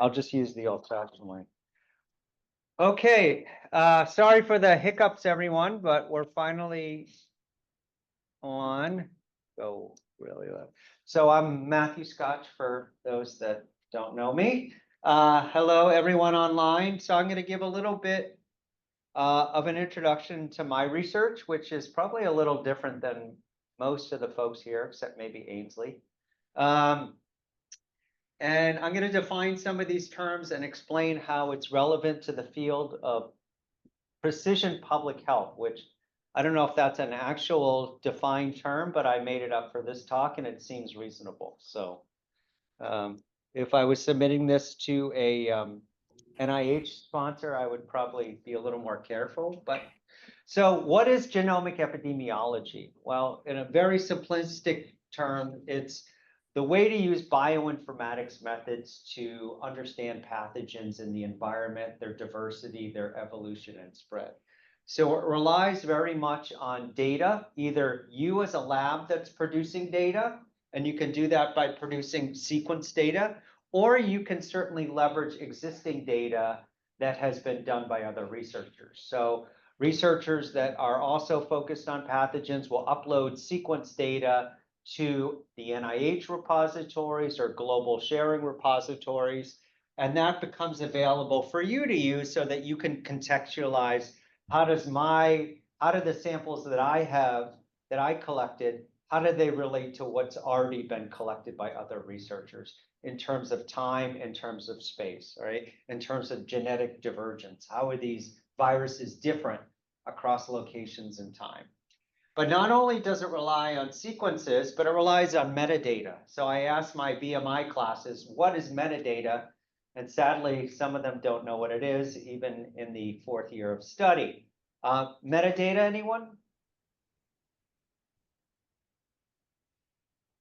I'll just use the old-fashioned way. Okay, sorry for the hiccups, everyone, but we're finally on. Go really low. So I'm Matthew Scotch, for those that don't know me. Hello, everyone online. So I'm going to give a little bit of an introduction to my research, which is probably a little different than most of the folks here, except maybe Ainsley. And I'm going to define some of these terms and explain how it's relevant to the field of precision public health, which I don't know if that's an actual defined term, but I made it up for this talk and it seems reasonable. So if I was submitting this to a NIH sponsor, I would probably be a little more careful. But so what is genomic epidemiology? Well, in a very simplistic term, it's the way to use bioinformatics methods to understand pathogens in the environment, their diversity, their evolution and spread. So it relies very much on data, either you as a lab that's producing data, and you can do that by producing sequence data, or you can certainly leverage existing data that has been done by other researchers. So researchers that are also focused on pathogens will upload sequence data to the NIH repositories or global sharing repositories, and that becomes available for you to use so that you can contextualize how do the samples that I collected, how do they relate to what's already been collected by other researchers in terms of time, in terms of space, right? In terms of genetic divergence, how are these viruses different across locations and time? But not only does it rely on sequences, but it relies on metadata. So I asked my BMI classes, what is metadata? And sadly, some of them don't know what it is, even in the 4th year of study. Metadata, anyone?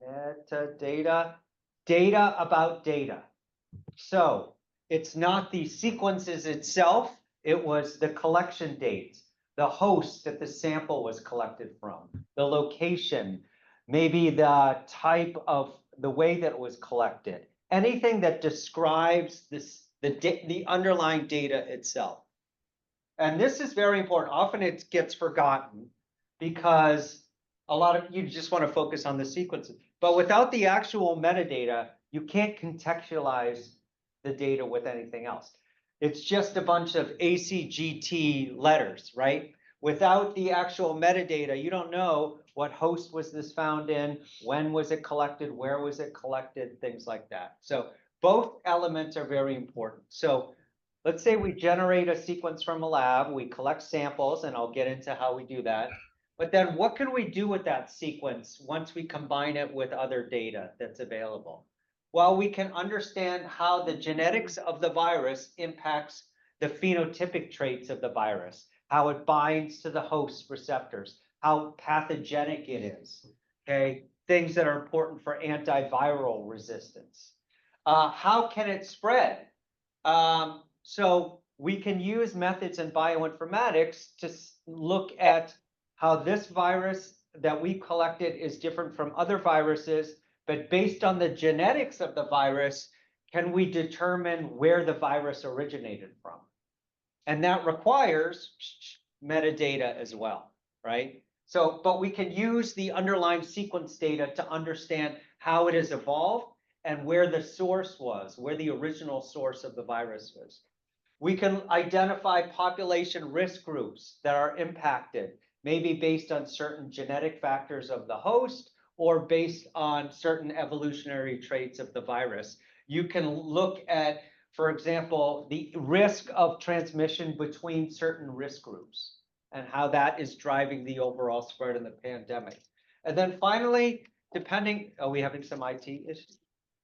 Metadata, data about data. So it's not the sequences itself, it was the collection dates, the host that the sample was collected from, the location, maybe the type of the way that it was collected, anything that describes the underlying data itself. And this is very important. Often it gets forgotten because a lot of you just want to focus on the sequences. But without the actual metadata, you can't contextualize the data with anything else. It's just a bunch of ACGT letters, right? Without the actual metadata, you don't know what host was this found in, when was it collected, where was it collected, things like that. So both elements are very important. So let's say we generate a sequence from a lab, we collect samples, and I'll get into how we do that. But then what can we do with that sequence once we combine it with other data that's available? Well, we can understand how the genetics of the virus impacts the phenotypic traits of the virus, how it binds to the host receptors, how pathogenic it is, okay? Things that are important for antiviral resistance. How can it spread? So we can use methods in bioinformatics to look at how this virus that we collected is different from other viruses, but based on the genetics of the virus, can we determine where the virus originated from? And that requires metadata as well, right? So, but we can use the underlying sequence data to understand how it has evolved and where the source was, where the original source of the virus was. We can identify population risk groups that are impacted, maybe based on certain genetic factors of the host or based on certain evolutionary traits of the virus. You can look at, for example, the risk of transmission between certain risk groups and how that is driving the overall spread of the pandemic. And then finally, depending, are we having some IT issues?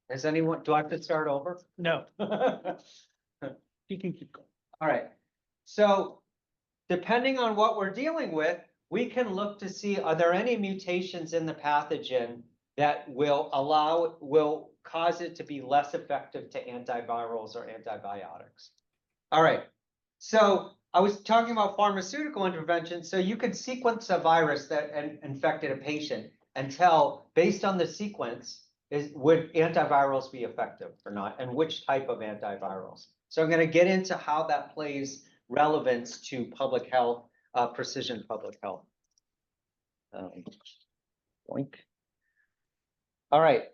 Has anyone, do I have to start over? No. You can keep going. All right. So depending on what we're dealing with, we can look to see, are there any mutations in the pathogen that will cause it to be less effective to antivirals or antibiotics? All right. So I was talking about pharmaceutical intervention. So you could sequence a virus that infected a patient and tell, based on the sequence, would antivirals be effective or not, and which type of antivirals? So I'm going to get into how that plays relevance to public health, precision public health. Boink. All right.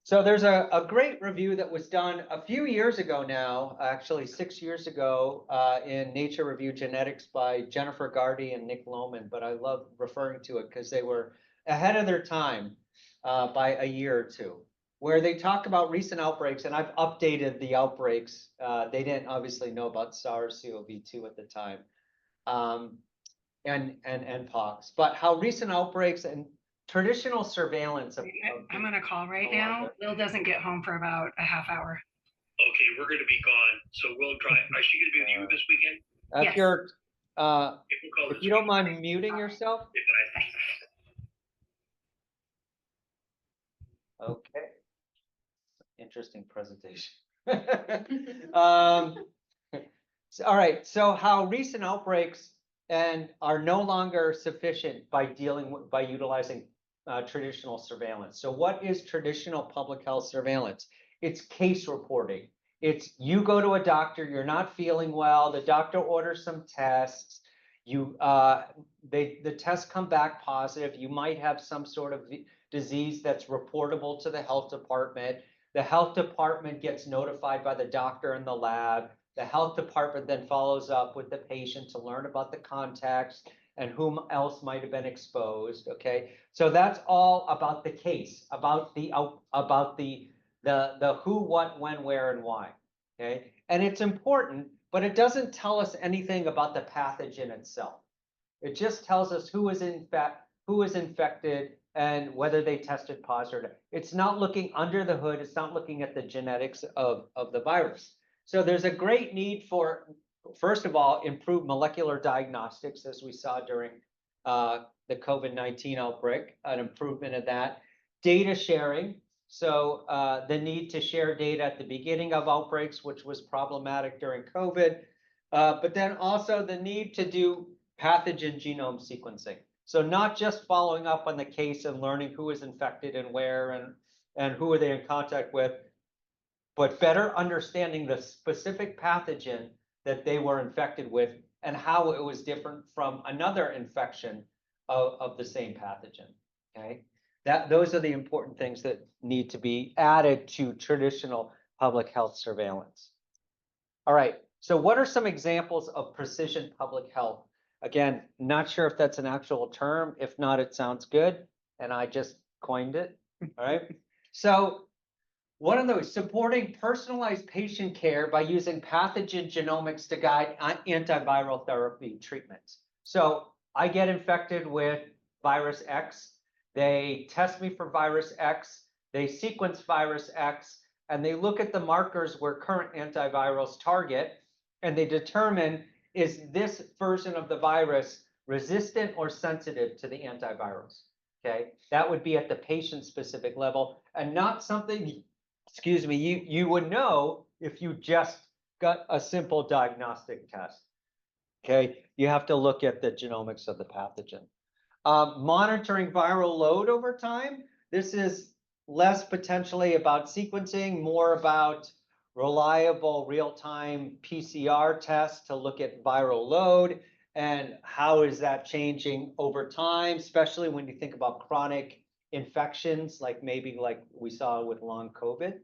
So there's a great review that was done a few years ago now, actually 6 years ago, in Nature Review Genetics by Jennifer Gardy and Nick Lohman, but I love referring to it because they were ahead of their time by a year or two, where they talk about recent outbreaks, and I've updated the outbreaks. They didn't obviously know about SARS-CoV-2 at the time, and pox, but how recent outbreaks and traditional surveillance of I'm on a call right now. Will doesn't get home for about a half hour. Okay, we're gonna be gone, so we'll drive. Is she gonna be with you this weekend? If Yes. you're, If we'll call if this you don't week. mind muting yourself, If okay. Interesting presentation. All right, so how recent outbreaks and are no longer sufficient by by utilizing traditional surveillance. So what is traditional public health surveillance? It's case reporting. It's you go to a doctor, you're not feeling well, the doctor orders some tests, the tests come back positive, you might have some sort of disease that's reportable to the health department. The health department gets notified by the doctor in the lab. The health department then follows up with the patient to learn about the context and whom else might have been exposed. Okay, so that's all about the case, about the who, what, when, where, and why. Okay, and it's important, but it doesn't tell us anything about the pathogen itself. It just tells us who is infected and whether they tested positive. It's not looking under the hood. It's not looking at the genetics of the virus. So there's a great need for, first of all, improved molecular diagnostics, as we saw during the COVID-19 outbreak, an improvement of that. Data sharing, so the need to share data at the beginning of outbreaks, which was problematic during COVID, but then also the need to do pathogen genome sequencing. So not just following up on the case and learning who is infected and where and who are they in contact with, but better understanding the specific pathogen that they were infected with and how it was different from another infection of the same pathogen. Okay, those are the important things that need to be added to traditional public health surveillance. All right, so what are some examples of precision public health? Again, not sure if that's an actual term. If not, it sounds good, and I just coined it. All right, so one of those, supporting personalized patient care by using pathogen genomics to guide antiviral therapy treatments. So I get infected with virus X. They test me for virus X. They sequence virus X, and they look at the markers where current antivirals target, and they determine, is this version of the virus resistant or sensitive to the antivirals? Okay, that would be at the patient-specific level, and not something, excuse me, you would know if you just got a simple diagnostic test. Okay, you have to look at the genomics of the pathogen. Monitoring viral load over time. This is less potentially about sequencing, more about reliable real-time PCR tests to look at viral load and how is that changing over time, especially when you think about chronic infections, like maybe like we saw with long COVID,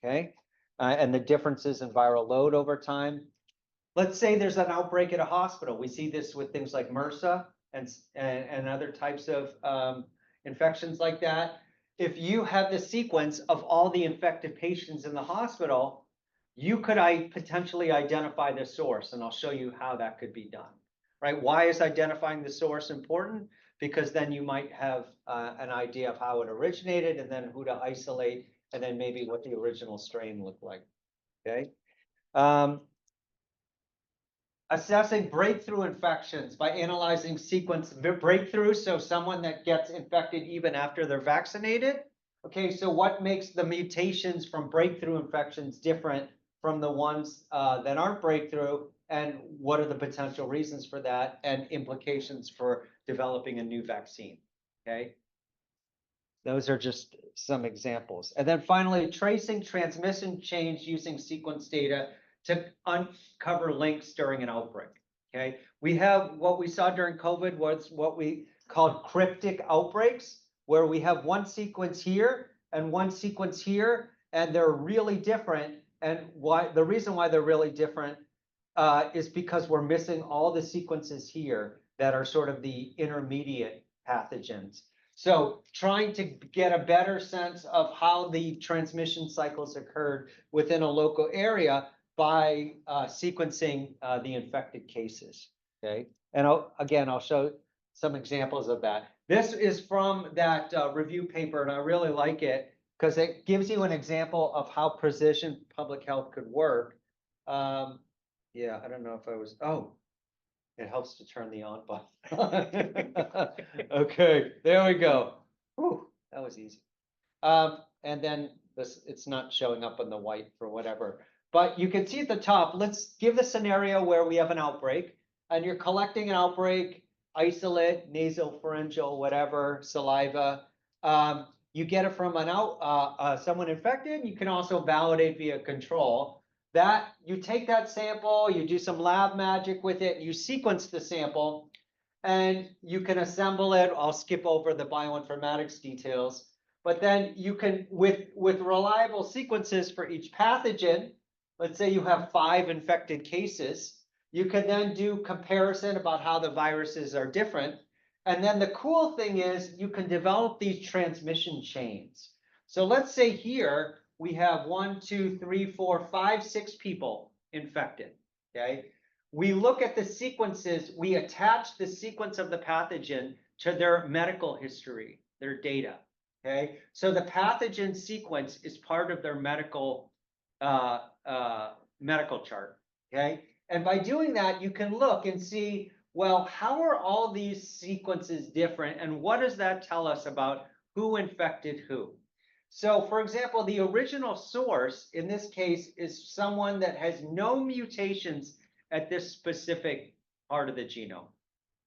okay? And the differences in viral load over time. Let's say there's an outbreak at a hospital. We see this with things like MRSA and other types of infections like that. If you have the sequence of all the infected patients in the hospital, you could potentially identify the source, and I'll show you how that could be done, right? Why is identifying the source important? Because then you might have an idea of how it originated and then who to isolate and then maybe what the original strain looked like, okay? Assessing breakthrough infections by analyzing sequence breakthroughs, so someone that gets infected even after they're vaccinated. Okay, so what makes the mutations from breakthrough infections different from the ones that aren't breakthrough, and what are the potential reasons for that and implications for developing a new vaccine, okay? those are just some examples. And then finally, tracing transmission chains using sequence data to uncover links during an outbreak. Okay, we have what we saw during COVID was what we called cryptic outbreaks, where we have one sequence here and one sequence here, and they're really different. And why the reason why they're really different is because we're missing all the sequences here that are sort of the intermediate pathogens. So trying to get a better sense of how the transmission cycles occurred within a local area by sequencing the infected cases, okay? And I'll show some examples of that. This is from that review paper, and I really like it because it gives you an example of how precision public health could work. Yeah, I don't know if I was, it helps to turn the on button. Okay, there we go. Whew, that was easy. And then this, it's not showing up on the white for whatever. But you can see at the top, let's give the scenario where we have an outbreak and you're collecting an outbreak, isolate, nasopharyngeal, whatever, saliva. You get it from someone infected. You can also validate via control. That you take that sample, you do some lab magic with it, you sequence the sample, and you can assemble it. I'll skip over the bioinformatics details, but then you can, with reliable sequences for each pathogen, let's say you have 5 infected cases, you can then do comparison about how the viruses are different. And then the cool thing is you can develop these transmission chains. So let's say here, we have 1, 2, 3, 4, 5, 6 people infected, okay? We look at the sequences, we attach the sequence of the pathogen to their medical history, their data, okay? So the pathogen sequence is part of their medical chart, okay? And by doing that, you can look and see, well, how are all these sequences different? And what does that tell us about who infected who? So, for example, the original source in this case is someone that has no mutations at this specific part of the genome,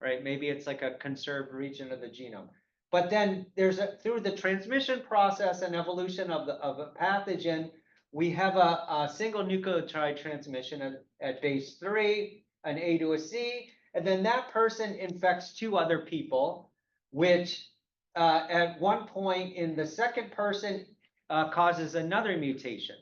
right? Maybe it's like a conserved region of the genome. But then there's through the transmission process and evolution of a pathogen, we have a single nucleotide transmission at base 3, an A to a C, and then that person infects 2 other people, which at one point in the second person causes another mutation,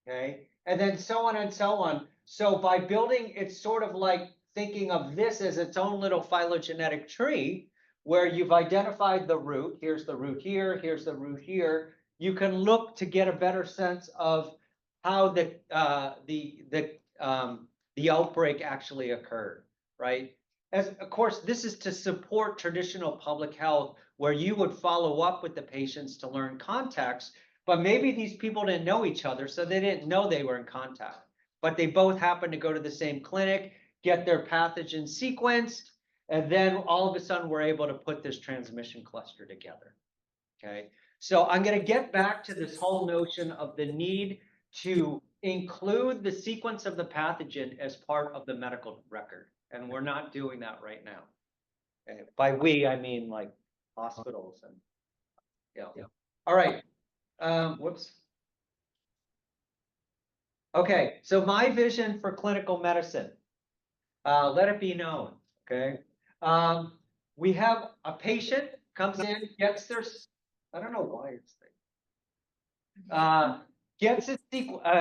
okay? And then so on and so on. So by building, it's sort of like thinking of this as its own little phylogenetic tree, where you've identified the root. Here's the root here, here's the root here. You can look to get a better sense of how the outbreak actually occurred, right? As of course, this is to support traditional public health, where you would follow up with the patients to learn context, but maybe these people didn't know each other, so they didn't know they were in contact. But they both happened to go to the same clinic, get their pathogen sequenced, and then all of a sudden we're able to put this transmission cluster together, okay? So I'm gonna get back to this whole notion of the need to include the sequence of the pathogen as part of the medical record. And we're not doing that right now. Okay. By we, I mean like hospitals and, yeah. All right, whoops. Okay, so my vision for clinical medicine, let it be known, okay? We have a patient comes in, gets their, I don't know why it's there. Gets a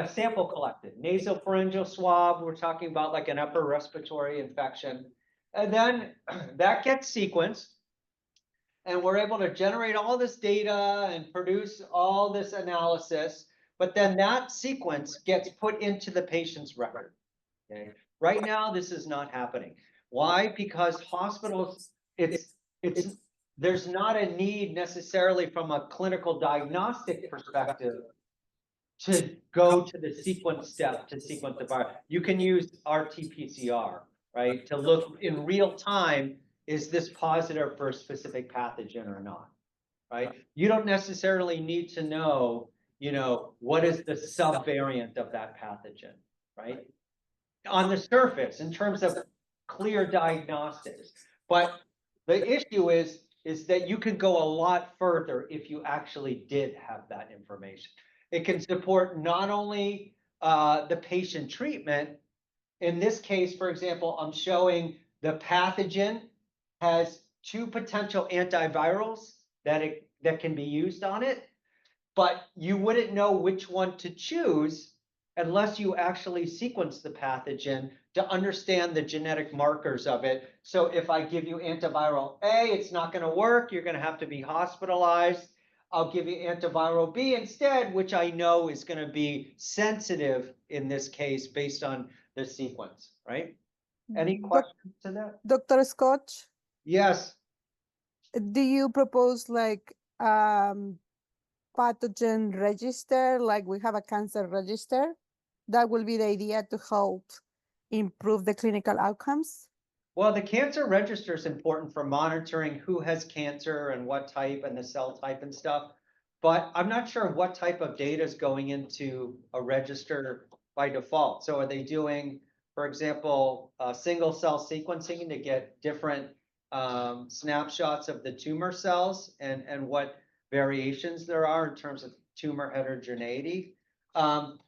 sample collected, nasopharyngeal swab, we're talking about like an upper respiratory infection. And then that gets sequenced and we're able to generate all this data and produce all this analysis, but then that sequence gets put into the patient's record, okay? Right now, this is not happening. Why? Because hospitals, there's not a need necessarily from a clinical diagnostic perspective to go to the sequence step to sequence the virus. You can use RT-PCR, right? To look in real time, is this positive for a specific pathogen or not, right? You don't necessarily need to know, what is the subvariant of that pathogen, right? On the surface, in terms of clear diagnostics. But the issue is, is that you can go a lot further if you actually did have that information. It can support not only the patient treatment. In this case, for example, I'm showing the pathogen has 2 potential antivirals that can be used on it, but you wouldn't know which one to choose unless you actually sequence the pathogen to understand the genetic markers of it. So if I give you antiviral A, it's not going to work. You're going to have to be hospitalized. I'll give you antiviral B instead, which I know is going to be sensitive in this case based on the sequence, right? Any questions to that? Dr. Scotch, Yes. do you propose like pathogen register, like we have a cancer register? That will be the idea to help improve the clinical outcomes? Well, the cancer register is important for monitoring who has cancer and what type and the cell type and stuff. But I'm not sure what type of data is going into a register by default. So are they doing, for example, single cell sequencing to get different snapshots of the tumor cells and what variations there are in terms of tumor heterogeneity? So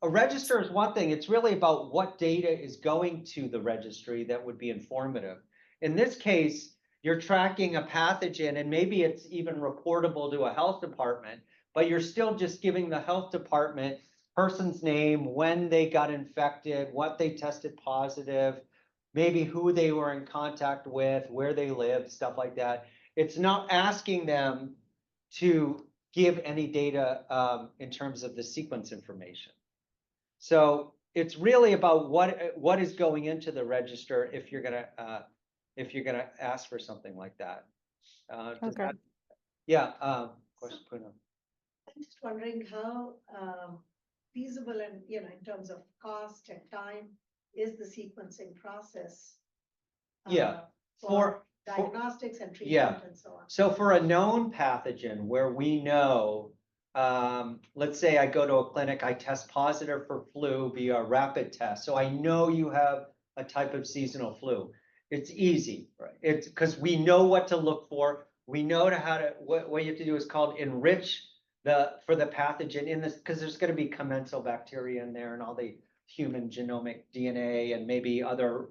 a register is one thing. It's really about what data is going to the registry that would be informative. In this case, you're tracking a pathogen and maybe it's even reportable to a health department, but you're still just giving the health department person's name, when they got infected, what they tested positive, maybe who they were in contact with, where they lived, stuff like that. It's not asking them to give any data in terms of the sequence information. So it's really about what is going into the register if you're gonna ask for something like that. Okay. Question, Poonam. I'm just wondering how feasible and, in terms of cost and time is the sequencing process? Yeah, For diagnostics and yeah. treatment and so on. So for a known pathogen where we know, let's say I go to a clinic, I test positive for flu via a rapid test. So I know you have a type of seasonal flu. It's easy, right? It's because we know what to look for. We know what you have to do is called enrich for the pathogen in this, because there's going to be commensal bacteria in there and all the human genomic DNA and maybe other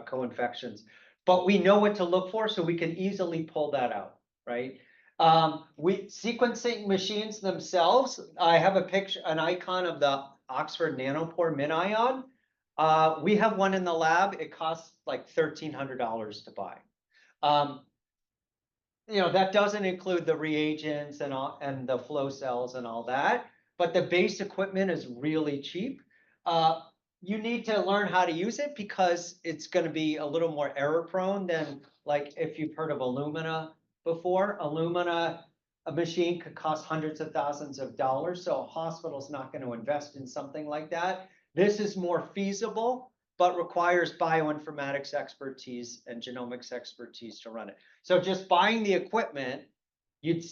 co-infections. But we know what to look for, so we can easily pull that out, right? Sequencing machines themselves, I have a picture, an icon of the Oxford Nanopore MinION. We have one in the lab. It costs like $1,300 to buy. That doesn't include the reagents and the flow cells and all that, but the base equipment is really cheap. You need to learn how to use it because it's going to be a little more error prone than like if you've heard of Illumina before. Illumina, a machine could cost hundreds of thousands of dollars, so a hospital's not going to invest in something like that. This is more feasible, but requires bioinformatics expertise and genomics expertise to run it. So just buying the equipment, you'd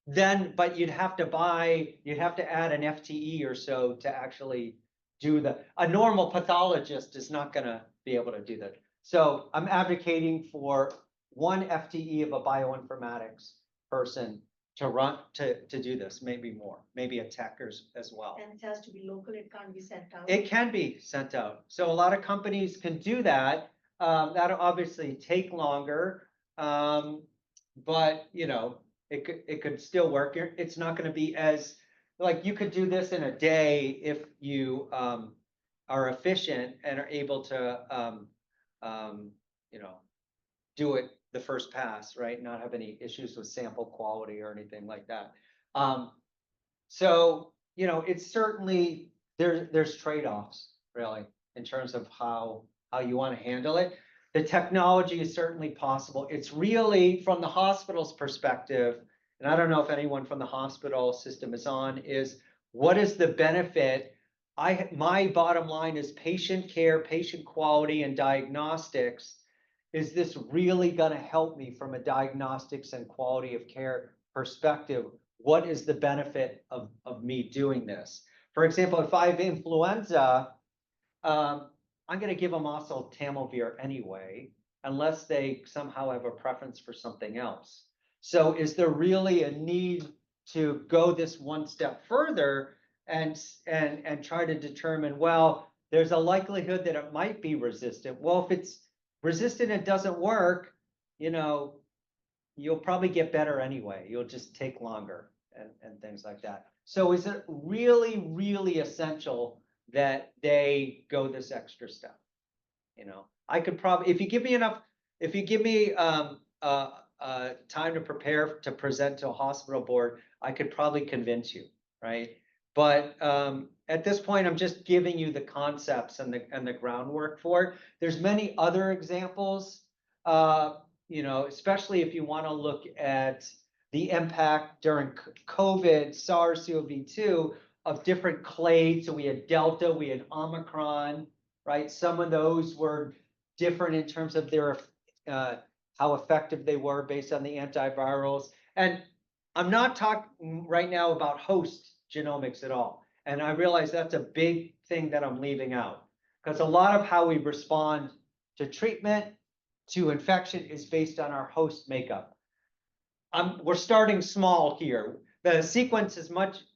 have to add an FTE or so to actually do a normal pathologist is not going to be able to do that. So I'm advocating for 1 FTE of a bioinformatics person to do this, maybe more, maybe a tech as well. And it has to be local, it can't be sent out. It can be sent out. So a lot of companies can do that. That'll obviously take longer, but it could still work. It's not going to be as like you could do this in a day if you are efficient and are able to do it the first pass, right? Not have any issues with sample quality or anything like that. So it's certainly there's trade-offs really in terms of how you want to handle it. The technology is certainly possible. It's really from the hospital's perspective, and I don't know if anyone from the hospital system is on, is what is the benefit? My bottom line is patient care, patient quality, and diagnostics. Is this really going to help me from a diagnostics and quality of care perspective? What is the benefit of me doing this? For example, if I have influenza, I'm going to give them also Tamiflu anyway. unless they somehow have a preference for something else. So is there really a need to go this one step further and try to determine, well, there's a likelihood that it might be resistant. Well, if it's resistant, it doesn't work, you know, you'll probably get better anyway. You'll just take longer and things like that. So is it really, really essential that they go this extra step? You know, I could probably, if you give me enough, if you give me time to prepare to present to a hospital board, I could probably convince you, right? But at this point, I'm just giving you the concepts and the groundwork for it. There's many other examples, you know, especially if you want to look at the impact during COVID, SARS-CoV-2 of different clades. So we had Delta, we had Omicron, right? Some of those were different in terms of their how effective they were based on the antivirals. And I'm not talking right now about host genomics at all. And I realize that's a big thing that I'm leaving out, because a lot of how we respond to treatment, to infection, is based on our host makeup. We're starting small here. The sequence is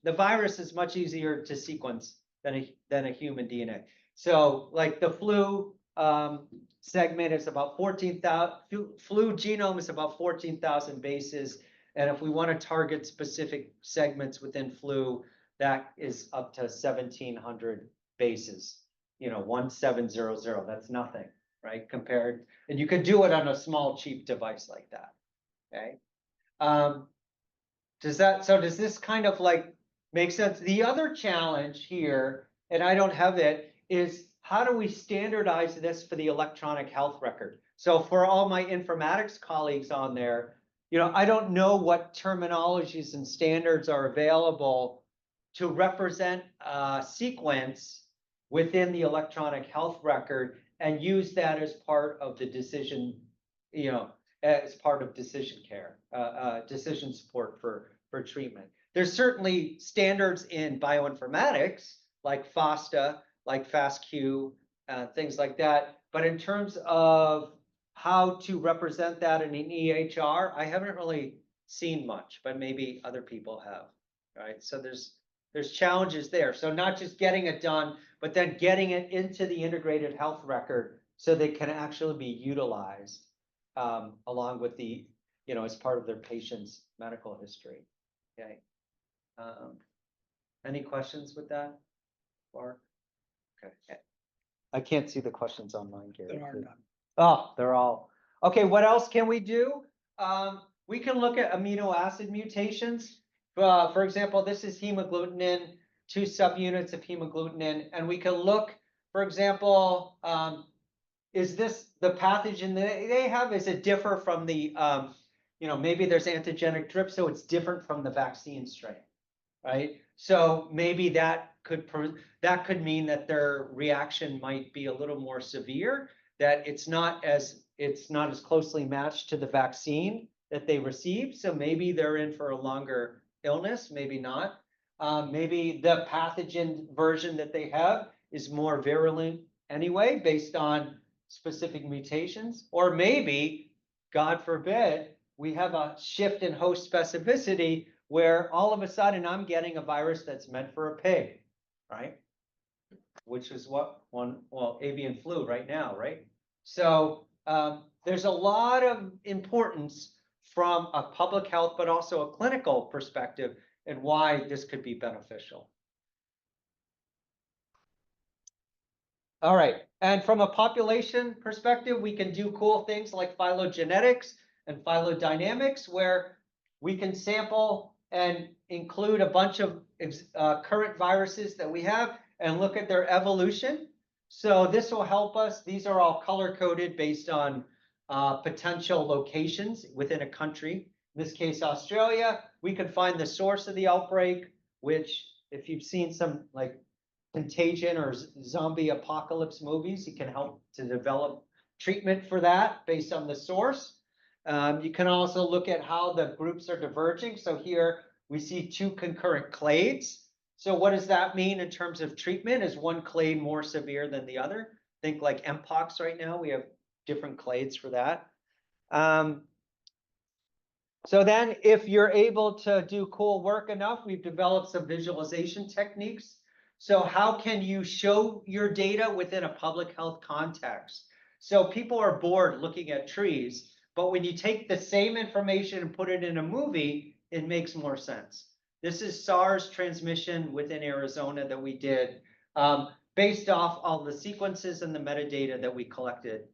the virus is much easier to sequence than a human DNA. So like the flu segment is about 14,000, flu genome is about 14,000 bases. And if we want to target specific segments within flu, that is up to 1,700 bases, you know, 1700, that's nothing, right? Compared, and you can do it on a small, cheap device like that, okay? Does this kind of like make sense? The other challenge here, and I don't have it, is how do we standardize this for the electronic health record? So for all my informatics colleagues on there, you know, I don't know what terminologies and standards are available to represent a sequence within the electronic health record and use that as part of the decision, you know, as part of decision care, decision support for treatment. There's certainly standards in bioinformatics like FASTA, like FASTQ, things like that. But in terms of how to represent that in an EHR, I haven't really seen much, but maybe other people have, right? So there's challenges there. So not just getting it done, but then getting it into the integrated health record so they can actually be utilized along with the, you know, as part of their patient's medical history. Okay. Any questions with that? Or okay. I can't see the questions online, Gary. There are none. Oh, they're all okay. What else can we do? We can look at amino acid mutations. For example, this is hemagglutinin, 2 subunits of hemagglutinin, and we can look, for example, is this the pathogen that they have? Is it differ from the, you know, maybe there's antigenic drip, so it's different from the vaccine strain, right? So maybe that could mean that their reaction might be a little more severe, that it's not as closely matched to the vaccine that they received. So maybe they're in for a longer illness, maybe not. Maybe the pathogen version that they have is more virulent anyway, based on specific mutations. Or maybe, God forbid, we have a shift in host specificity where all of a sudden I'm getting a virus that's meant for a pig, right? Which is what avian flu right now, right? So there's a lot of importance from a public health, but also a clinical perspective, and why this could be beneficial. All right, and from a population perspective, we can do cool things like phylogenetics and phylodynamics, where we can sample and include a bunch of current viruses that we have and look at their evolution. So this will help us. These are all color-coded based on potential locations within a country. In this case, Australia. We can find the source of the outbreak, which if you've seen some like contagion or zombie apocalypse movies, you can help to develop treatment for that based on the source. You can also look at how the groups are diverging. So here we see 2 concurrent clades. So what does that mean in terms of treatment? Is one clade more severe than the other? Think like Mpox right now. We have different clades for that. So then if you're able to do cool work enough, we've developed some visualization techniques. So how can you show your data within a public health context? So people are bored looking at trees, but when you take the same information and put it in a movie, it makes more sense. This is SARS transmission within Arizona that we did based off all the sequences and the metadata that we collected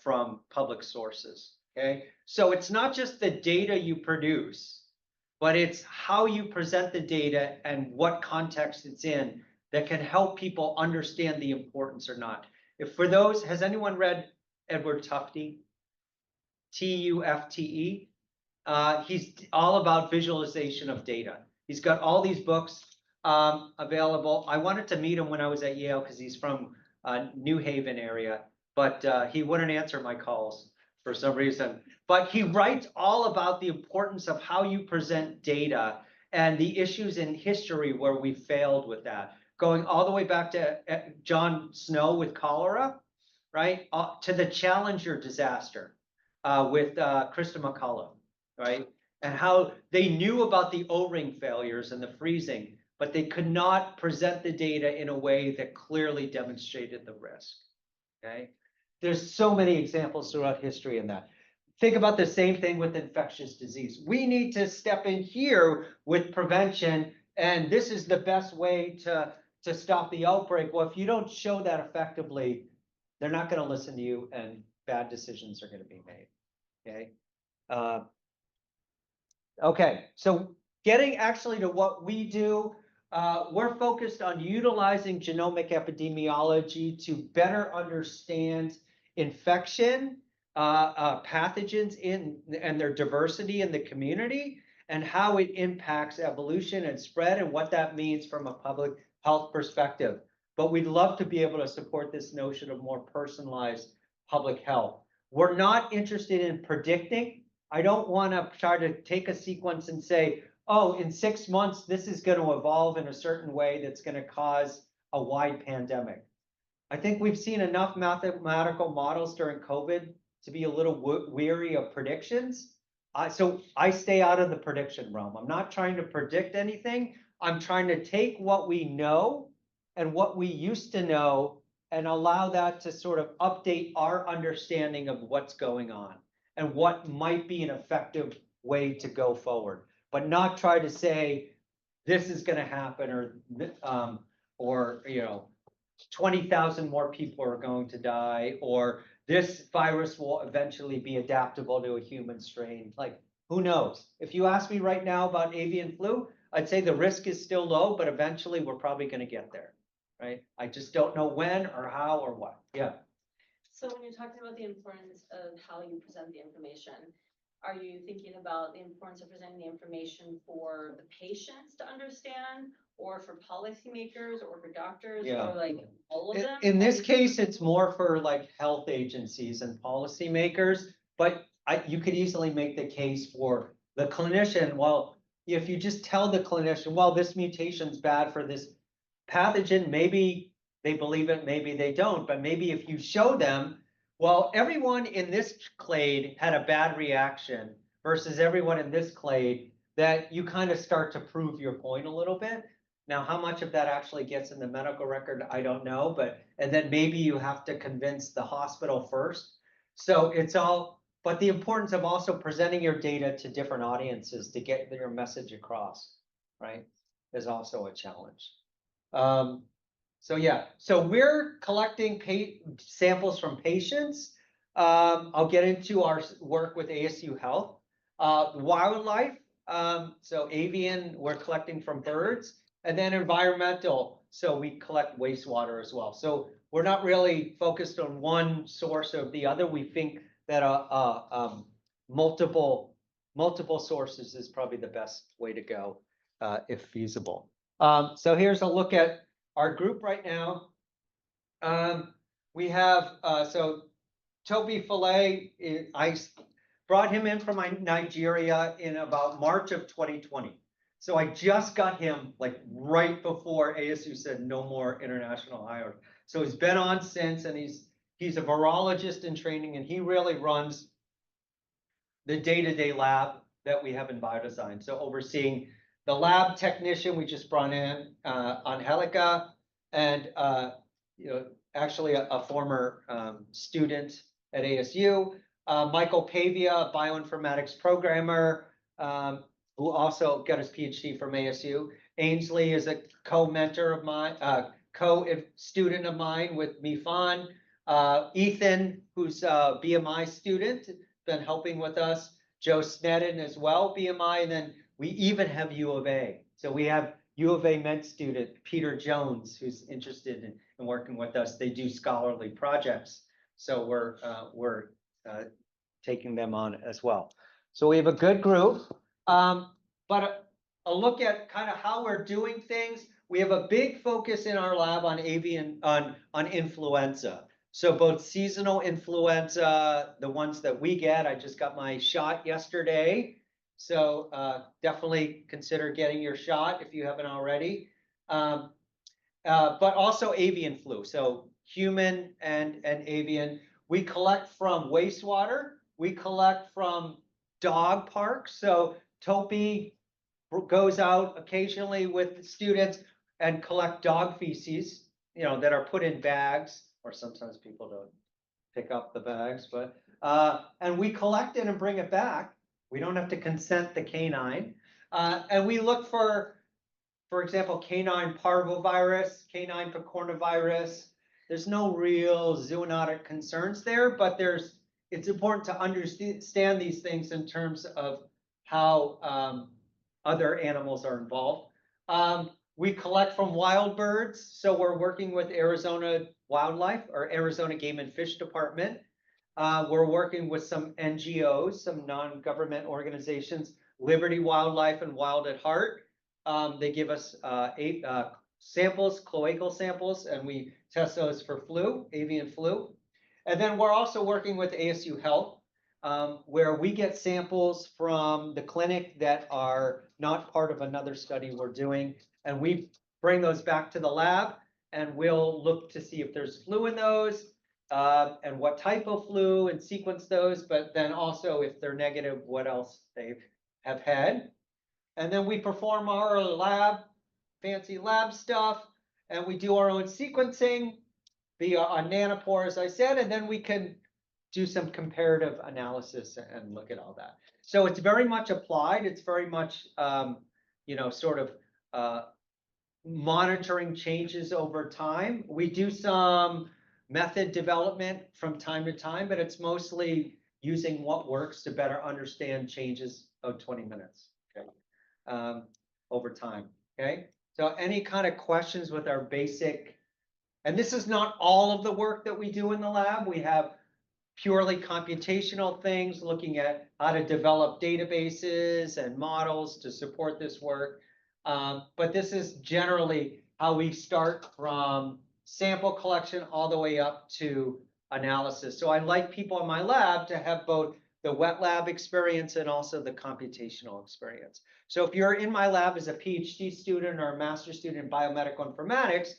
from public sources. Okay, so it's not just the data you produce, but it's how you present the data and what context it's in that can help people understand the importance or not. If for those, has anyone read Edward Tufte? Tufte. He's all about visualization of data. He's got all these books available. I wanted to meet him when I was at Yale because he's from New Haven area, but he wouldn't answer my calls for some reason. But he writes all about the importance of how you present data and the issues in history where we failed with that, going all the way back to John Snow with cholera, right, to the Challenger disaster with Krista McCullough, right, and how they knew about the O-ring failures and the freezing, but they could not present the data in a way that clearly demonstrated the risk. Okay, there's so many examples throughout history in that. Think about the same thing with infectious disease. We need to step in here with prevention, and this is the best way to stop the outbreak. Well, if you don't show that effectively, they're not going to listen to you, and bad decisions are going to be made. Okay. Okay. So getting actually to what we do, we're focused on utilizing genomic epidemiology to better understand infection, pathogens and their diversity in the community, and how it impacts evolution and spread, and what that means from a public health perspective. But we'd love to be able to support this notion of more personalized public health. We're not interested in predicting. I don't want to try to take a sequence and say, oh, in 6 months, this is going to evolve in a certain way that's going to cause a wide pandemic. I think we've seen enough mathematical models during COVID to be a little weary of predictions. So I stay out of the prediction realm. I'm not trying to predict anything. I'm trying to take what we know and what we used to know and allow that to sort of update our understanding of what's going on and what might be an effective way to go forward, but not try to say this is going to happen, or you know, 20,000 more people are going to die, or this virus will eventually be adaptable to a human strain. Like, who knows? If you ask me right now about avian flu, I'd say the risk is still low, but eventually we're probably going to get there, right? I just don't know when or how or what. Yeah. So when you're talking about the importance of how you present the information, are you thinking about the importance of presenting the information for the patients to understand, or for policymakers, or for doctors, Yeah. or like all of them? In this case, it's more for like health agencies and policymakers, but you could easily make the case for the clinician. Well, if you just tell the clinician, well, this mutation's bad for this pathogen, maybe they believe it, maybe they don't, but maybe if you show them, well, everyone in this clade had a bad reaction versus everyone in this clade, that you kind of start to prove your point a little bit. Now, how much of that actually gets in the medical record, I don't know, and then maybe you have to convince the hospital first. So it's all, but the importance of also presenting your data to different audiences to get your message across, right, is also a challenge. So yeah, so we're collecting samples from patients. I'll get into our work with ASU Health. Wildlife, so avian, we're collecting from birds, and then environmental, so we collect wastewater as well. So we're not really focused on one source or the other. We think that multiple sources is probably the best way to go if feasible. So here's a look at our group right now. We have, so Toby Fillet, I brought him in from Nigeria in about March of 2020. So I just got him like right before ASU said no more international hires. So he's been on since, and He's a virologist in training, and he really runs the day-to-day lab that we have in biodesign. So overseeing the lab technician we just brought in, Angelica, and actually a former student at ASU, Michael Pavia, a bioinformatics programmer, who also got his PhD from ASU. Ainsley is a co-mentor of mine, co-student of mine with Mifan. Ethan, who's a BMI student, been helping with us. Joe Snedden as well, BMI, and then we even have U of A. So we have U of A med student, Peter Jones, who's interested in working with us. They do scholarly projects. So we're taking them on as well. So we have a good group. But a look at kind of how we're doing things. We have a big focus in our lab on avian, on influenza. So both seasonal influenza, the ones that we get, I just got my shot yesterday. So definitely consider getting your shot if you haven't already. But also avian flu, so human and avian. We collect from wastewater. We collect from dog parks. So Topi goes out occasionally with students and collect dog feces, that are put in bags, or sometimes people don't pick up the bags, but and we collect it and bring it back. We don't have to consent the canine. And we look for example, canine parvovirus, canine picornavirus. There's no real zoonotic concerns there, but it's important to understand these things in terms of how other animals are involved. We collect from wild birds, so we're working with Arizona Wildlife or Arizona Game and Fish Department. We're working with some NGOs, some non-government organizations, Liberty Wildlife and Wild at Heart. They give us 8 samples, cloacal samples, and we test those for flu, avian flu. And then we're also working with ASU Health, where we get samples from the clinic that are not part of another study we're doing, and we bring those back to the lab, and we'll look to see if there's flu in those, and what type of flu, and sequence those, but then also if they're negative, what else they have had. And then we perform our lab, fancy lab stuff, and we do our own sequencing via a nanopore, as I said, and then we can do some comparative analysis and look at all that. So it's very much applied. It's very much, sort of monitoring changes over time. We do some method development from time to time, but it's mostly using what works to better understand changes of 20 minutes, okay, over time, okay? So any kind of questions with our basic, and this is not all of the work that we do in the lab. We have purely computational things, looking at how to develop databases and models to support this work. But this is generally how we start from sample collection all the way up to analysis. So I like people in my lab to have both the wet lab experience and also the computational experience. So if you're in my lab as a PhD student or a master's student in biomedical informatics,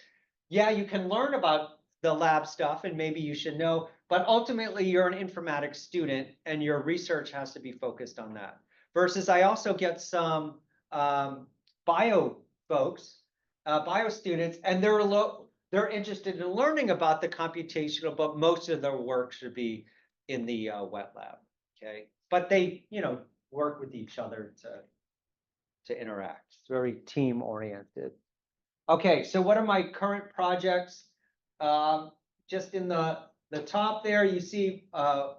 yeah, you can learn about the lab stuff and maybe you should know, but ultimately you're an informatics student and your research has to be focused on that. Versus I also get some bio folks, bio students, and they're interested in learning about the computational, but most of their work should be in the wet lab, okay? But they, work with each other to interact. It's very team oriented. Okay, so what are my current projects? Just in the top there, you see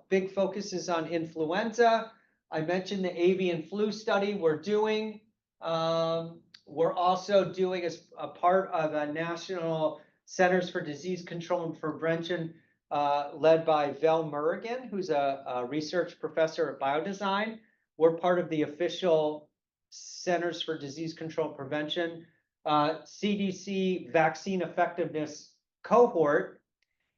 big focuses on influenza. I mentioned the avian flu study we're doing. We're also doing as a part of a National Centers for Disease Control and Prevention led by Vel Murrigan, who's a research professor at biodesign. We're part of the official Centers for Disease Control and Prevention CDC vaccine effectiveness cohort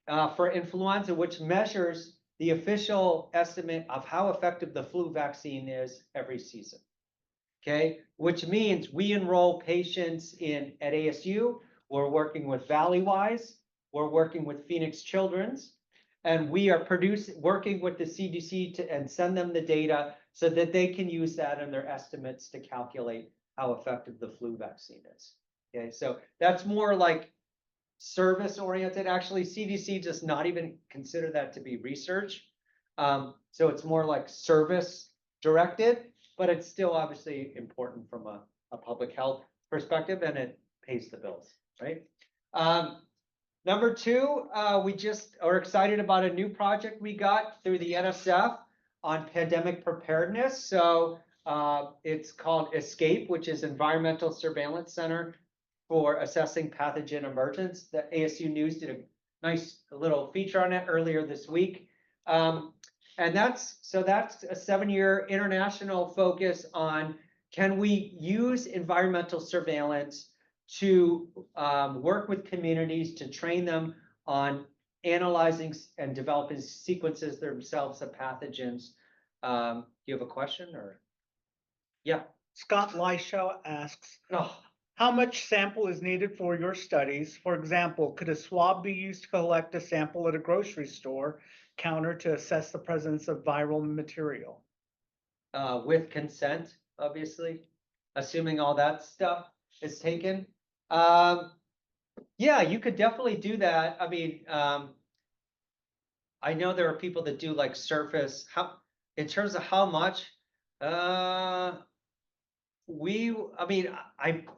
for influenza, which measures the official estimate of how effective the flu vaccine is every season. Okay, which means we enroll patients at ASU. We're working with Valleywise. We're working with Phoenix Children's. And we are working with the CDC and send them the data so that they can use that in their estimates to calculate how effective the flu vaccine is. Okay, so that's more like service oriented. Actually, CDC does not even consider that to be research. So it's more like service directed, but it's still obviously important from a public health perspective, and it pays the bills, right? Number two, we just are excited about a new project we got through the NSF on pandemic preparedness. So it's called ESCAPE, which is Environmental Surveillance Center for Assessing Pathogen Emergence. The ASU News did a nice little feature on it earlier this week. And that's a 7-year international focus on, can we use environmental surveillance to work with communities to train them on analyzing and developing sequences themselves of pathogens. Do you have a question or? Yeah. Scott Lyshow asks, Oh, how much sample is needed for your studies? For example, could a swab be used to collect a sample at a grocery store counter to assess the presence of viral material? with consent, obviously, assuming all that stuff is taken. Yeah, you could definitely do that. I mean, I know there are people that do like surface. In terms of how much, I mean,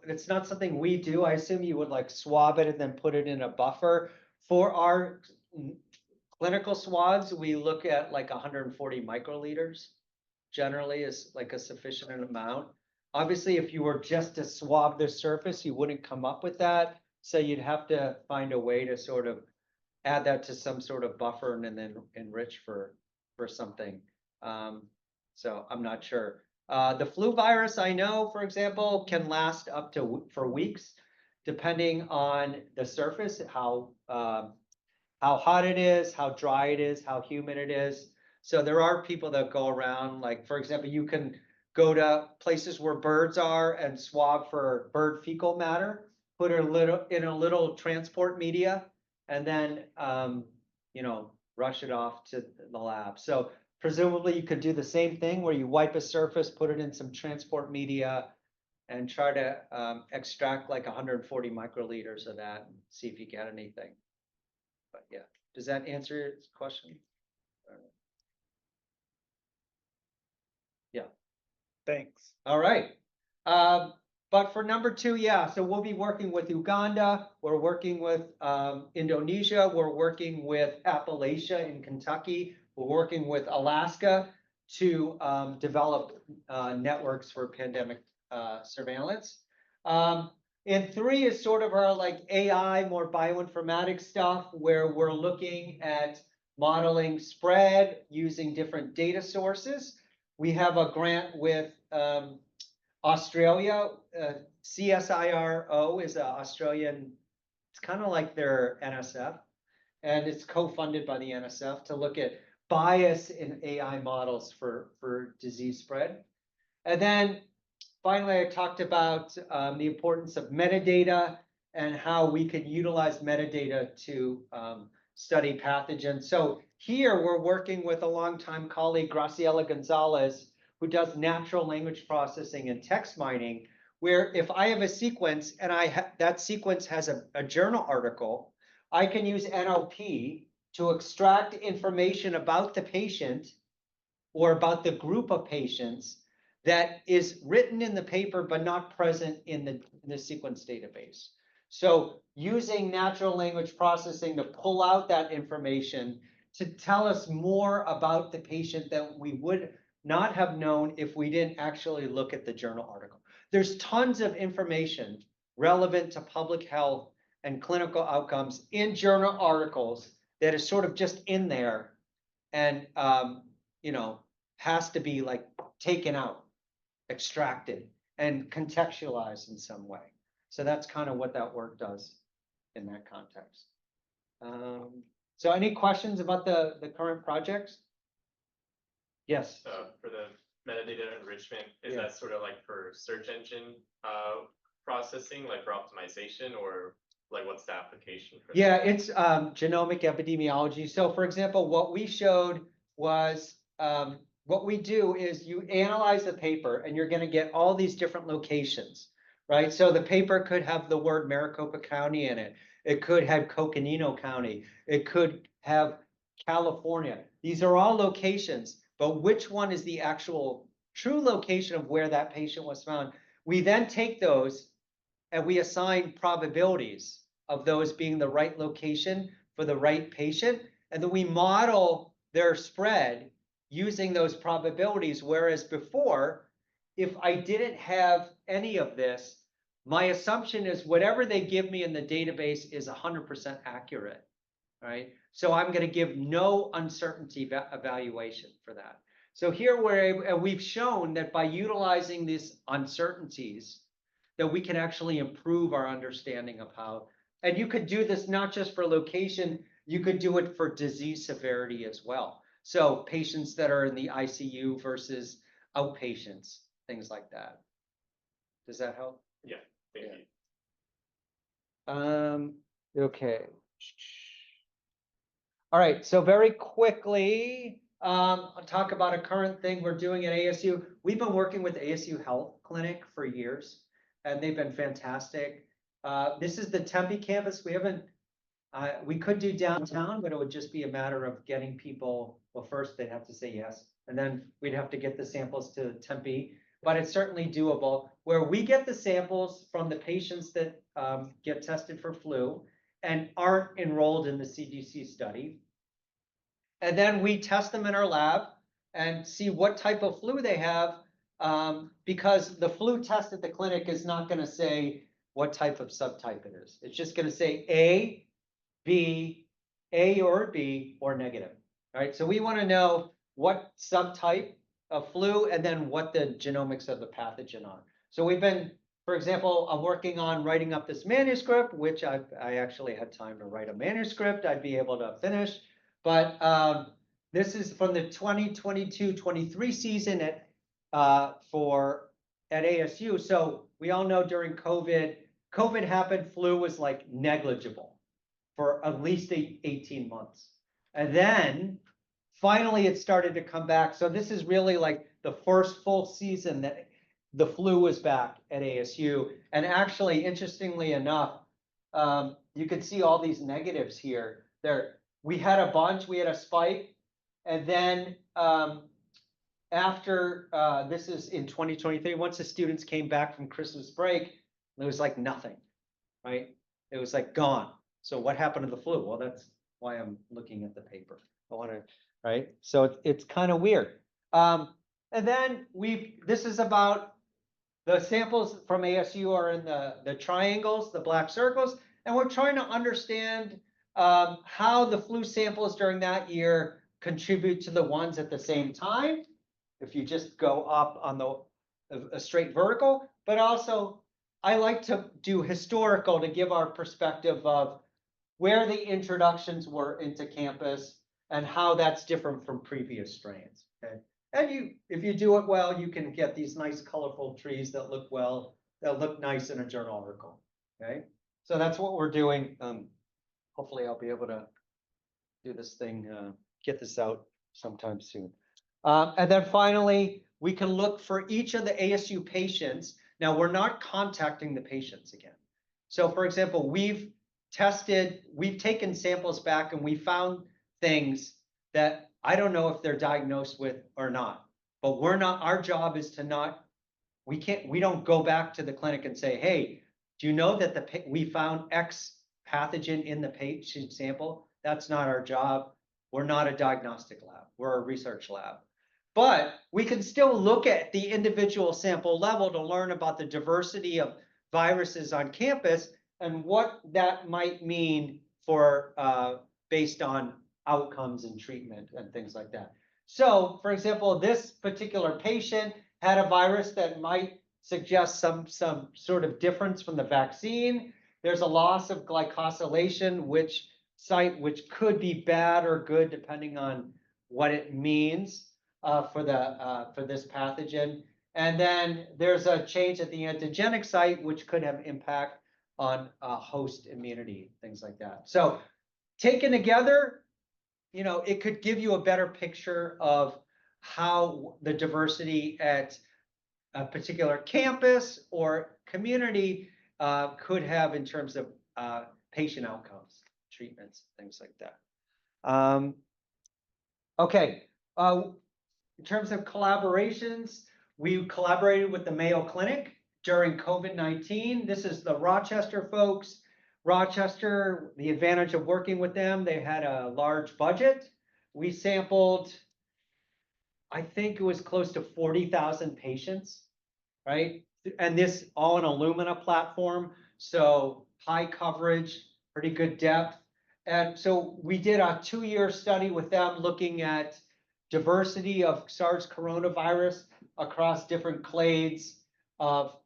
it's not something we do. I assume you would like swab it and then put it in a buffer. For our clinical swabs, we look at like 140 microliters generally is like a sufficient amount. Obviously, if you were just to swab the surface, you wouldn't come up with that. So you'd have to find a way to sort of add that to some sort of buffer and then enrich for something. So I'm not sure. The flu virus, I know, for example, can last up to for weeks, depending on the surface, how hot it is, how dry it is, how humid it is. So there are people that go around, like, for example, you can go to places where birds are and swab for bird fecal matter, put it in a little transport media, and then, rush it off to the lab. So presumably you could do the same thing where you wipe a surface, put it in some transport media, and try to extract like 140 microliters of that and see if you get anything. But yeah, does that answer your question? Yeah. Thanks. All right. But for number two, yeah, so we'll be working with Uganda. We're working with Indonesia. We're working with Appalachia in Kentucky. We're working with Alaska to develop networks for pandemic surveillance. And three is sort of our like AI, more bioinformatics stuff, where we're looking at modeling spread using different data sources. We have a grant with Australia. CSIRO is an Australian, it's kind of like their NSF, and it's co-funded by the NSF to look at bias in AI models for disease spread. And then finally, I talked about the importance of metadata and how we can utilize metadata to study pathogens. So here we're working with a longtime colleague, Graciela Gonzalez, who does natural language processing and text mining, where if I have a sequence and that sequence has a journal article, I can use NLP to extract information about the patient or about the group of patients that is written in the paper but not present in the sequence database. So using natural language processing to pull out that information to tell us more about the patient that we would not have known if we didn't actually look at the journal article. There's tons of information relevant to public health and clinical outcomes in journal articles that is sort of just in there and, has to be like taken out, extracted, and contextualized in some way. So that's kind of what that work does in that context. So any questions about the current projects? Yes. For the metadata enrichment, is Yeah. that sort of like for search engine processing, like for optimization, or Like, what's the application for Yeah, that? it's genomic epidemiology. So for example, what we showed was what we do is you analyze the paper and you're going to get all these different locations, right? So the paper could have the word Maricopa County in it. It could have Coconino County. It could have California. These are all locations, but which one is the actual true location of where that patient was found? We then take those and we assign probabilities of those being the right location for the right patient. And then we model their spread using those probabilities. Whereas before, if I didn't have any of this, my assumption is whatever they give me in the database is 100% accurate, right? So I'm going to give no uncertainty evaluation for that. So here we've shown that by utilizing these uncertainties, that we can actually improve our understanding of how, and you could do this not just for location, you could do it for disease severity as well. So patients that are in the ICU versus outpatients, things like that. Does that help? Yeah, thank Yeah. you. Okay. All right, so very quickly, I'll talk about a current thing we're doing at ASU. We've been working with ASU Health Clinic for years, and they've been fantastic. This is the Tempe campus. We could do downtown, but it would just be a matter of getting people, well, first they'd have to say yes, and then we'd have to get the samples to Tempe, but it's certainly doable. Where we get the samples from the patients that get tested for flu and aren't enrolled in the CDC study. And then we test them in our lab and see what type of flu they have, because the flu test at the clinic is not going to say what type of subtype it is. It's just going to say A, B, A or B or negative, right? So we want to know what subtype of flu and then what the genomics of the pathogen are. So we've been, for example, I'm working on writing up this manuscript, which I actually had time to write a manuscript. I'd be able to finish. But this is from the 2022-23 season at ASU. So we all know during COVID happened, flu was like negligible for at least 18 months. And then finally it started to come back. So this is really like the first full season that the flu was back at ASU. And actually, interestingly enough, you can see all these negatives here. We had a bunch, we had a spike, and then after, this is in 2023, once the students came back from Christmas break, it was like nothing, right? It was like gone. So what happened to the flu? Well, that's why I'm looking at the paper. I want to, right? So it's kind of weird. And then this is about the samples from ASU are in the triangles, the black circles, and we're trying to understand how the flu samples during that year contribute to the ones at the same time. If you just go up on a straight vertical, but also I like to do historical to give our perspective of where the introductions were into campus and how that's different from previous strains. Okay. And if you do it well, you can get these nice colorful trees that look nice in a journal article. Okay. So that's what we're doing. Hopefully I'll be able to do this thing, get this out sometime soon. And then finally, we can look for each of the ASU patients. Now we're not contacting the patients again. So for example, we've taken samples back and we found things that I don't know if they're diagnosed with or not, but our job is to we don't go back to the clinic and say, hey, do you know that we found X pathogen in the patient sample? That's not our job. We're not a diagnostic lab. We're a research lab. But we can still look at the individual sample level to learn about the diversity of viruses on campus and what that might mean for based on outcomes and treatment and things like that. So, for example, this particular patient had a virus that might suggest some sort of difference from the vaccine. There's a loss of glycosylation, which could be bad or good depending on what it means for this pathogen. And then there's a change at the antigenic site, which could have impact on host immunity, things like that. So taken together, you know, it could give you a better picture of how the diversity at a particular campus or community could have in terms of patient outcomes, treatments, things like that. Okay, in terms of collaborations, we collaborated with the Mayo Clinic during COVID-19. This is the Rochester folks. Rochester, the advantage of working with them, they had a large budget. We sampled, I think it was close to 40,000 patients, right? And this all an Illumina platform, so high coverage, pretty good depth. And so we did a 2-year study with them looking at diversity of SARS coronavirus across different clades of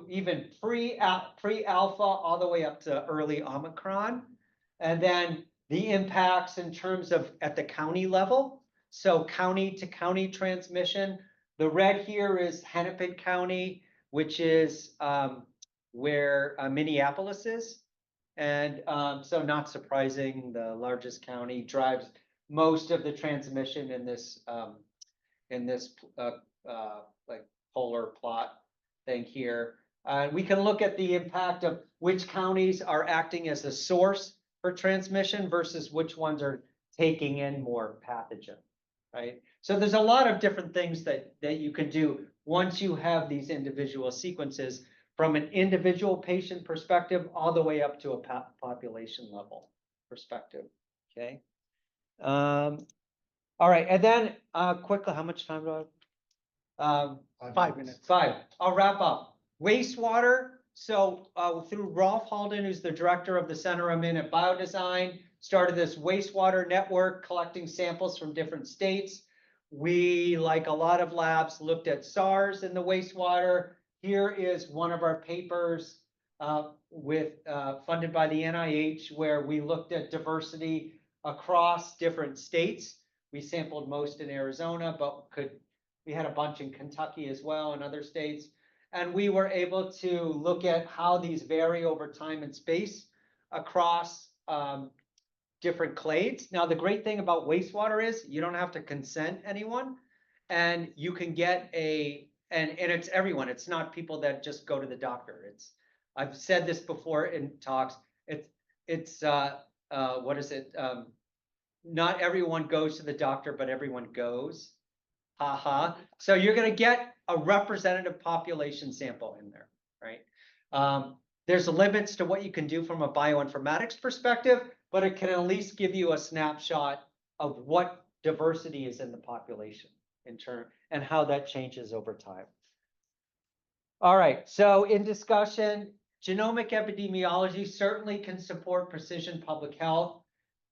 even pre-alpha all the way up to early Omicron. And then the impacts in terms of at the county level. So county to county transmission. The red here is Hennepin County, which is where Minneapolis is. And so not surprising, the largest county drives most of the transmission in this like polar plot thing here. We can look at the impact of which counties are acting as a source for transmission versus which ones are taking in more pathogen, right? So there's a lot of different things that you can do once you have these individual sequences from an individual patient perspective all the way up to a population level perspective, okay? All right, and then quickly, how much time do I have? 5 minutes. 5. I'll wrap up. Wastewater. So through Rolf Halden, who's the director of the Center I'm in at Biodesign, started this wastewater network collecting samples from different states. We, like a lot of labs, looked at SARS in the wastewater. Here is one of our papers funded by the NIH, where we looked at diversity across different states. We sampled most in Arizona, but we had a bunch in Kentucky as well and other states. And we were able to look at how these vary over time and space across different clades. Now, the great thing about wastewater is you don't have to consent anyone, and you can get and it's everyone. It's not people that just go to the doctor. I've said this before in talks. What is it? Not everyone goes to the doctor, but everyone goes. Haha. So you're going to get a representative population sample in there, right? There's limits to what you can do from a bioinformatics perspective, but it can at least give you a snapshot of what diversity is in the population and how that changes over time. All right, so in discussion, genomic epidemiology certainly can support precision public health.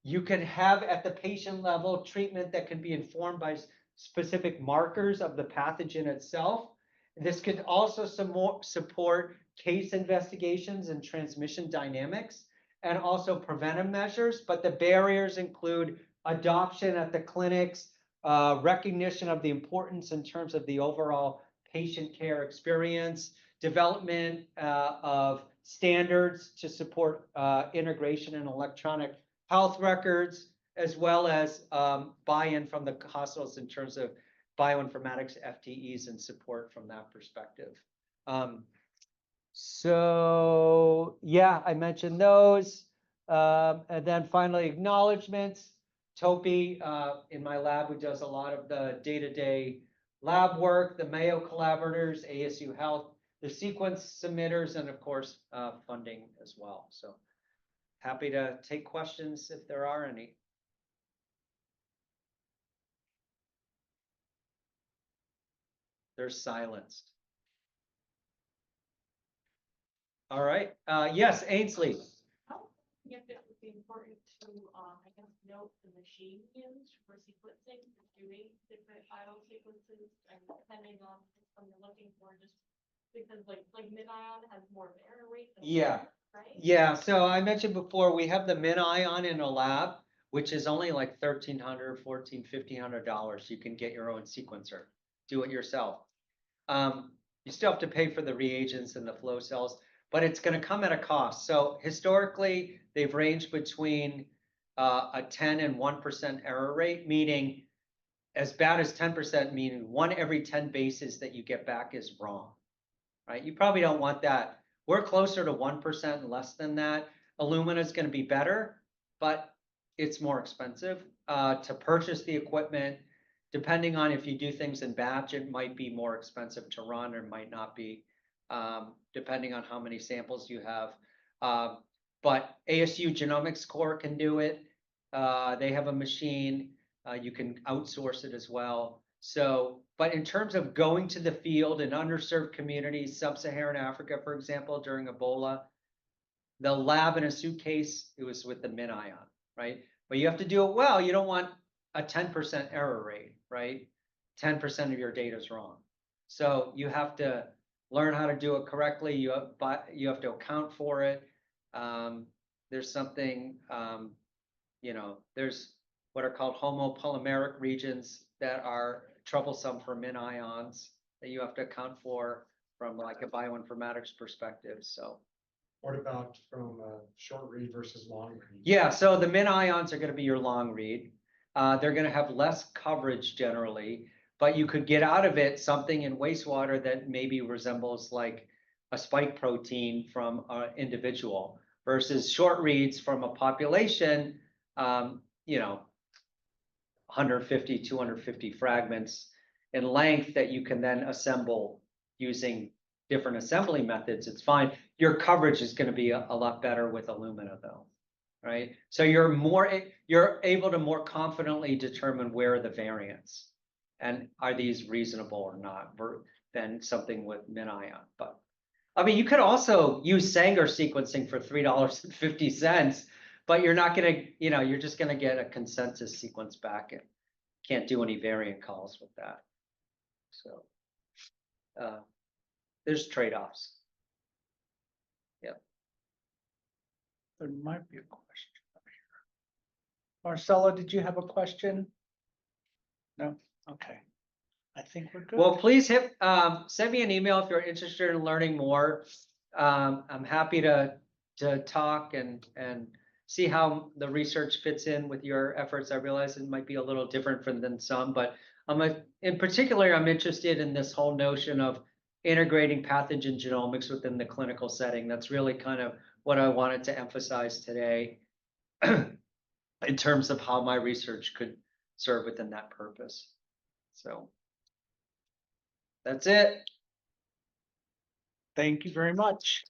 You can have at the patient level treatment that can be informed by specific markers of the pathogen itself. This could also support case investigations and transmission dynamics, and also preventive measures, but the barriers include adoption at the clinics, recognition of the importance in terms of the overall patient care experience, development of standards to support integration in electronic health records, as well as buy-in from the hospitals in terms of bioinformatics FTEs and support from that perspective. So yeah, I mentioned those. And then finally, acknowledgements. Topi in my lab, who does a lot of the day-to-day lab work, the Mayo collaborators, ASU Health, the sequence submitters, and of course, funding as well. So happy to take questions if there are any. They're silenced. All right. Yes, Ainsley. How do you think it would be important to, I guess, note the machine used for sequencing, doing different file sequences, and depending on what you're looking for, just because like MinION has more of an error rate than right? Yeah. So I mentioned before, we have the MinION in a lab, which is only like $1,300, $1,400, $1,500. You can get your own sequencer, do it yourself. You still have to pay for the reagents and the flow cells, but it's gonna come at a cost. So historically, they've ranged between a 10 and 1% error rate, meaning as bad as 10%, meaning 1 every 10 bases that you get back is wrong, right? You probably don't want that. We're closer to 1% and less than that. Illumina is gonna be better, but it's more expensive to purchase the equipment. Depending on if you do things in batch, it might be more expensive to run or might not be, depending on how many samples you have. But ASU Genomics Core can do it. They have a machine. You can outsource it as well. So, but in terms of going to the field in underserved communities, sub-Saharan Africa, for example, during Ebola, the lab in a suitcase, it was with the MinION, right? But you have to do it well. You don't want a 10% error rate, right? 10% of your data is wrong. So you have to learn how to do it correctly. You have to account for it. There's something, there's what are called homopolymeric regions that are troublesome for MinIONs that you have to account for from like a bioinformatics perspective. So. What about from short read versus long read? Yeah, so the MinIONs are going to be your long read. They're going to have less coverage generally, but you could get out of it something in wastewater that maybe resembles like a spike protein from an individual versus short reads from a population, 150, 250 fragments in length that you can then assemble using different assembly methods. It's fine. Your coverage is going to be a lot better with Illumina though, right? So you're able to more confidently determine where are the variants and are these reasonable or not than something with MinION. But I mean, you could also use Sanger sequencing for $3.50, but you're not going to, you're just going to get a consensus sequence back and can't do any variant calls with that. So there's trade-offs. There might be a question up here. Marcella, did you have a question? No? Okay. I think we're good. Well, please send me an email if you're interested in learning more. I'm happy to talk and see how the research fits in with your efforts. I realize it might be a little different than some, but in particular, I'm interested in this whole notion of integrating pathogen genomics within the clinical setting. That's really kind of what I wanted to emphasize today in terms of how my research could serve within that purpose. So that's it. Thank you very much.